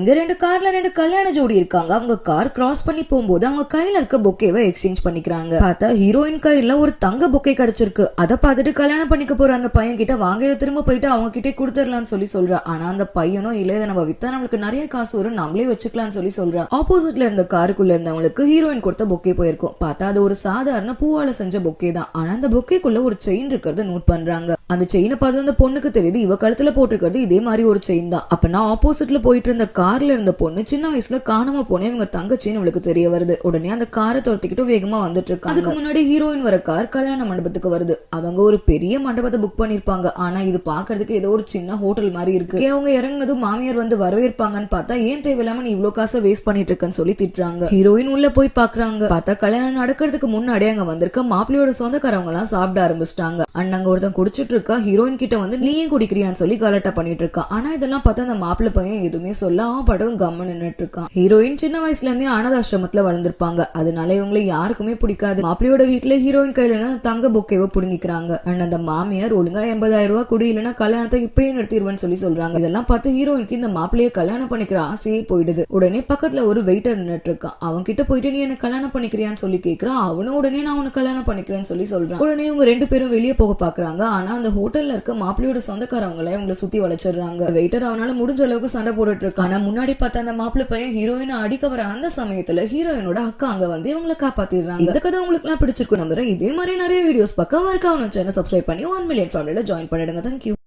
இங்க ரெண்டு கார்ல ரெண்டு கல்யாண ஜோடி இருக்காங்க. அவங்க கார் கிராஸ் பண்ணி போகும்போது அவங்க கையில இருக்க பொக்கேவை எக்ஸ்சேஞ்ச் பண்ணிக்கிறாங்க. பார்த்தா ஹீரோயின் கையில ஒரு தங்க பொக்கே கிடைச்சிருக்கு. அதை பார்த்துட்டு கல்யாணம் பண்ணிக்க போற அந்த பையன் கிட்ட வாங்க திரும்ப போயிட்டு அவங்க கிட்டே கொடுத்துடலாம்னு சொல்லி சொல்றா. ஆனா அந்த பையனும் இல்ல, இதை நம்ம வித்தா நம்மளுக்கு நிறைய காசு வரும், நம்மளே வச்சுக்கலாம்னு சொல்லி சொல்றா. ஆப்போசிட்ல இருந்த காருக்குள்ள இருந்தவங்களுக்கு ஹீரோயின் கொடுத்த பொக்கே போயிருக்கும். பார்த்தா அது ஒரு சாதாரண பூவால செஞ்ச பொக்கே தான். ஆனா அந்த பொக்கேக்குள்ள ஒரு செயின் இருக்கிறத நோட் பண்றாங்க. அந்த செயினை பார்த்து அந்த பொண்ணுக்கு தெரியுது இவ கழுத்துல போட்டிருக்கிறது இதே மாதிரி ஒரு செயின் தான். அப்பனா ஆப்போசிட்ல போயிட்டு இருந்த கார்ல இருந்த பொண்ணு சின்ன வயசுல காணாம போனே இவங்க தங்கச்சின்னு இவளுக்கு தெரிய வருது. உடனே அந்த காரை துரத்திக்கிட்டு வேகமா வந்துட்டு இருக்காங்க. அதுக்கு முன்னாடி ஹீரோயின் வர கார் கல்யாண மண்டபத்துக்கு வருது. அவங்க ஒரு பெரிய மண்டபத்தை புக் பண்ணிருப்பாங்க. ஆனா இது பாக்குறதுக்கு ஏதோ ஒரு சின்ன ஹோட்டல் மாதிரி இருக்கு. அவங்க இறங்குனதும் மாமியார் வந்து வரவேற்பாங்கன்னு பார்த்தா ஏன் தேவையில்லாம நீ இவ்வளவு காசை வேஸ்ட் பண்ணிட்டு இருக்கன்னு சொல்லி திட்டுறாங்க. ஹீரோயின் உள்ள போய் பாக்குறாங்க. பார்த்தா கல்யாணம் நடக்கிறதுக்கு முன்னாடி அங்க வந்திருக்க மாப்பிள்ளையோட சொந்தக்காரவங்க எல்லாம் சாப்பிட ஆரம்பிச்சிட்டாங்க. அண்ணங்க ஒருத்தன் குடிச்சிட்டு இருக்கா. ஹீரோயின் கிட்ட வந்து நீ ஏன் குடிக்கிறியான்னு சொல்லி கலாட்டா பண்ணிட்டு இருக்கா. ஆனா இதெல்லாம் பார்த்தா அந்த மாப்பிள்ளை பையன் எதுவுமே சொல்ல அவன் படம் கம்ம நின்னுட்டு இருக்கான். ஹீரோயின் சின்ன வயசுல இருந்தே அனாதாசிரமத்துல வளர்ந்திருப்பாங்க. அதனால இவங்களை யாருக்குமே பிடிக்காது. மாப்பிள்ளையோட வீட்டுல ஹீரோயின் கையில தங்க பொக்கேவை புடுங்கிக்கிறாங்க. அந்த மாமியார் ஒழுங்கா 80,000 ரூபாய் குடி இல்லைன்னா கல்யாணத்தை இப்பயே நிறுத்திடுவேன்னு சொல்லி சொல்றாங்க. இதெல்லாம் பார்த்து ஹீரோயினுக்கு இந்த மாப்பிள்ளைய கல்யாணம் பண்ணிக்கிற ஆசையே போயிடுது. உடனே பக்கத்துல ஒரு வெயிட்டர் நின்னுட்டு இருக்கான். அவன் கிட்ட போயிட்டு நீ என்ன கல்யாணம் பண்ணிக்கிறியான்னு சொல்லி கேட்கிறான். அவனும் உடனே நான் உனக்கு கல்யாணம் பண்ணிக்கிறேன்னு சொல்லி சொல்றான். உடனே இவங்க ரெண்டு பேரும் வெளியே போக பாக்குறாங்க. ஆனா அந்த ஹோட்டல்ல இருக்க மாப்பிள்ளையோட சொந்தக்காரவங்களை இவங்களை சுத்தி வளைச்சிடுறாங்க. வெயிட்டர் அவனால முடிஞ்ச அளவுக்கு சண்டை போட்டுட்டு இருக்கான். ஆனா முன்னாடி பார்த்த அந்த மாப்பிள்ளை பையன் ஹீரோயினை அடிக்க வர அந்த சமயத்துல ஹீரோயினோட அக்கா அங்க வந்து இவங்களை காப்பாத்திடுறாங்க. இந்த கதை உங்களுக்கு எல்லாம் பிடிச்சிருக்கு நம்புறேன். இதே மாதிரி நிறைய வீடியோஸ் பக்கம் மறக்காம சேனல் சப்ஸ்கிரைப் பண்ணி 1 மில்லியன் ஃபேமிலியில ஜாயின் பண்ணிடுங்க. தேங்க்யூ.